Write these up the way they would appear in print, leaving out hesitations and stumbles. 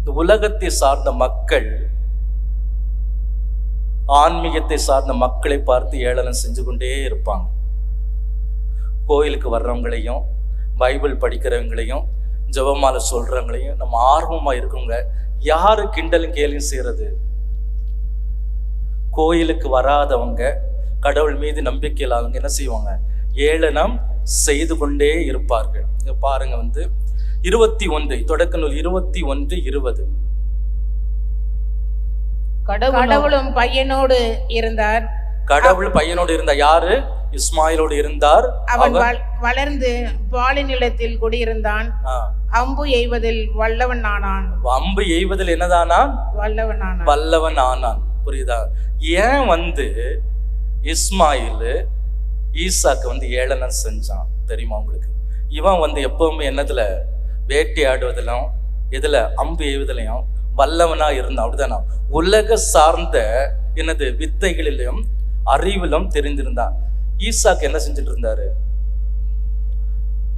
இந்த உலகத்தை சார்ந்த மக்கள் ஆன்மீகத்தை சார்ந்த மக்களை பார்த்து ஏளனம் செஞ்சு கொண்டே இருப்பாங்க. கோயிலுக்கு வர்றவங்களையும் பைபிள் படிக்கிறவங்களையும் ஜெபமாலை சொல்றவங்களையும் நம்ம ஆர்வமா இருக்கவங்க யாரு கிண்டலும் கேலியும் செய்யறது? கோயிலுக்கு வராதவங்க, கடவுள் மீது நம்பிக்கை இல்லாதவங்க என்ன செய்வாங்க? ஏளனம் செய்து கொண்டே இருப்பார்கள். பாருங்க 21 தொடக்க நூல் 21:20. கடவுளும் பையனோடு இருந்தார். கடவுள் பையனோடு இருந்தார். யாரு? இஸ்மாயிலோடு இருந்தார். அவன் வளர்ந்து பாலிநிலத்தில் குடியிருந்தான். அம்பு எய்வதில் வல்லவன் ஆனான். அம்பு எய்வதில் என்னதானான்? வல்லவன் ஆனான். புரியுதா? ஏன் இஸ்மாயில் ஈசாக்கு ஏளனம் செஞ்சான் தெரியுமா உங்களுக்கு? இவன் எப்பவுமே என்னதுல வேட்டையாடுவதிலும் இதுல அம்பு எய்வதிலையும் வல்லவனா இருந்தான். அப்படிதானா? உலக சார்ந்த வித்தைகளிலும் அறிவிலும் தெரிந்திருந்தான். ஈசாக்கு என்ன செஞ்சுட்டு இருந்தாரு?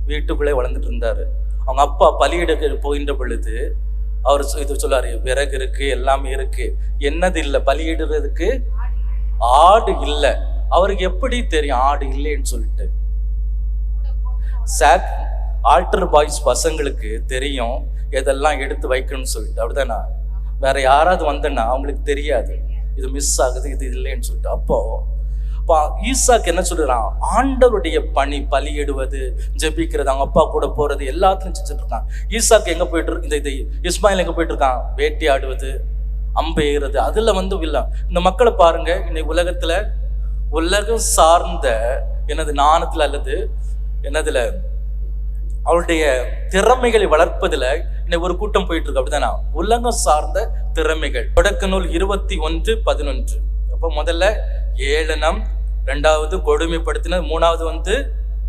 வீட்டுக்குள்ளே வளர்ந்துட்டு இருந்தாரு. அவங்க அப்பா பலியிட போகின்ற பொழுது அவர் இது சொல்லாரு, விறகு இருக்கு, எல்லாமே இருக்கு, என்னது இல்லை, பலியிடுறதுக்கு ஆடு இல்லை. அவருக்கு எப்படி தெரியும் ஆடு இல்லைன்னு சொல்லிட்டு? ஆல்டர் பாய்ஸ் பசங்களுக்கு தெரியும் எதெல்லாம் எடுத்து வைக்கணும்னு சொல்லிட்டு. அப்படிதானா? வேற யாராவது வந்தேன்னா அவங்களுக்கு தெரியாது இது மிஸ் ஆகுது, இது இல்லைன்னு சொல்லிட்டு. அப்போ ஈசாக்கு என்ன சொல்றான்? ஆண்டவருடைய பணி, பலியிடுவது, ஜெபிக்கிறது, அவங்க அப்பா கூட போறது எல்லாத்தையும் செஞ்சுட்டு இருக்கான். ஈசாக்கு எங்க போயிட்டு இருக்கு? இஸ்மாயில் எங்க போயிட்டு இருக்கான்? வேட்டையாடுவது, அம்பு எய்கிறது. அதுல இல்லை. இந்த மக்களை பாருங்க, இன்னைக்கு உலகத்துல உலகம் சார்ந்த நாணத்துல அல்லது அவருடைய திறமைகளை வளர்ப்பதுல இன்னைக்கு ஒரு கூட்டம் போயிட்டு இருக்கு. அப்படிதானா? உலகம் சார்ந்த திறமைகள். தொடக்க நூல் 21:11. அப்ப முதல்ல ஏளனம், இரண்டாவது கொடுமைப்படுத்தினார், மூணாவது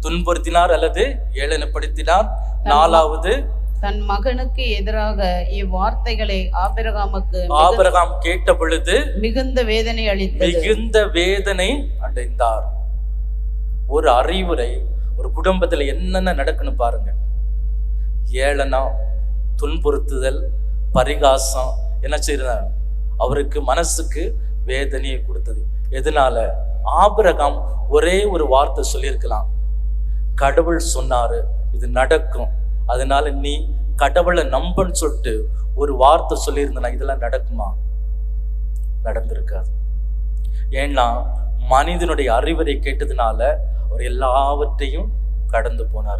துன்புறுத்தினார் அல்லது ஏளனப்படுத்தினார், நாலாவது தன் மகனுக்கு எதிராக இவ்வார்த்தைகளை ஆபிரகாம் கேட்ட பொழுது மிகுந்த வேதனை அடைந்தார். ஒரு அறிவுரை, ஒரு குடும்பத்துல என்னென்ன நடக்கணும் பாருங்க. ஏளனம், துன்புறுத்துதல், பரிகாசம் என்ன செய்யற? அவருக்கு மனசுக்கு வேதனையை கொடுத்தது. எதனால? ஆபிரகாம் ஒரே ஒரு வார்த்தை சொல்லியிருக்கலாம், கடவுள் சொன்னாரு இது நடக்கும், அதனால நீ கடவுளை நம்பன்னு சொல்லிட்டு ஒரு வார்த்தை சொல்லியிருந்தனா இதெல்லாம் நடக்குமா? நடந்திருக்காது. ஏன்னா மனிதனுடைய அறிவுரை கேட்டதுனால அவர் எல்லாவற்றையும் கடந்து போனார்.